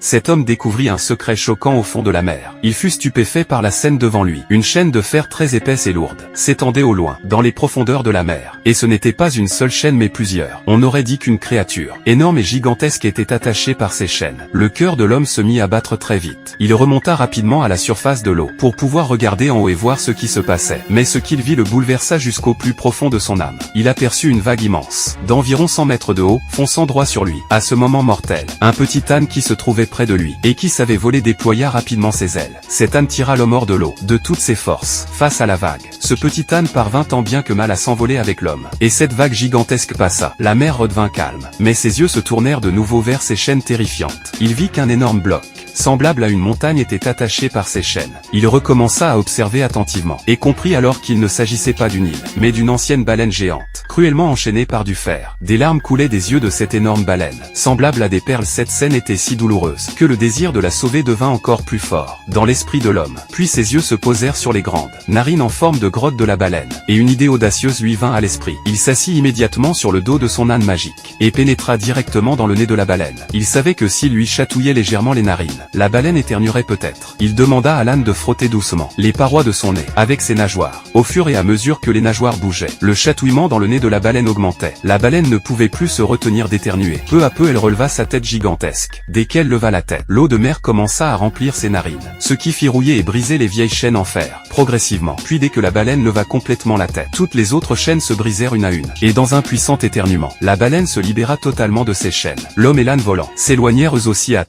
cet homme découvrit un secret choquant au fond de la mer. Il fut stupéfait par la scène devant lui. Une chaîne de fer très épaisse et lourde s'étendait au loin, dans les profondeurs de la mer. Et ce n'était pas une seule chaîne mais plusieurs. On aurait dit qu'une créature énorme et gigantesque était attachée par ces chaînes. Le cœur de l'homme se mit à battre très vite. Il remonta rapidement à la surface de l'eau, pour pouvoir regarder en haut et voir ce qui se passait. Mais ce qu'il vit le bouleversa jusqu'au plus profond de son âme. Il aperçut une vague immense, d'environ 100 mètres de haut, fonçant droit sur lui. À ce moment mortel, un petit âne qui se trouvait près de lui, et qui savait voler déploya rapidement ses ailes. Cet âne tira l'homme hors de l'eau, de toutes ses forces, face à la vague. Ce petit âne parvint tant bien que mal à s'envoler avec l'homme. Et cette vague gigantesque passa. La mer redevint calme. Mais ses yeux se tournèrent de nouveau vers ces chaînes terrifiantes. Il vit qu'un énorme bloc, semblable à une montagne, était attaché par ces chaînes. Il recommença à observer attentivement, et comprit alors qu'il ne s'agissait pas d'une île, mais d'une ancienne baleine géante, cruellement enchaînée par du fer. Des larmes coulaient des yeux de cette énorme baleine, semblable à des perles. Cette scène était si douloureuse, que le désir de la sauver devint encore plus fort, dans l'esprit de l'homme. Puis ses yeux se posèrent sur les grandes narines en forme de grotte de la baleine, et une idée audacieuse lui vint à l'esprit. Il s'assit immédiatement sur le dos de son âne magique, et pénétra directement dans le nez de la baleine. Il savait que s'il lui chatouillait légèrement les narines, la baleine éternuerait peut-être. Il demanda à l'âne de frotter doucement les parois de son nez, avec ses nageoires. Au fur et à mesure que les nageoires bougeaient, le chatouillement dans le nez de la baleine augmentait. La baleine ne pouvait plus se retenir d'éternuer. Peu à peu elle releva sa tête gigantesque. Dès qu'elle leva la tête, l'eau de mer commença à remplir ses narines, ce qui fit rouiller et briser les vieilles chaînes en fer, progressivement. Puis dès que la baleine leva complètement la tête, toutes les autres chaînes se brisèrent une à une, et dans un puissant éternuement, la baleine se libéra totalement de ses chaînes. L'homme et l'âne volant s'éloignèrent eux aussi à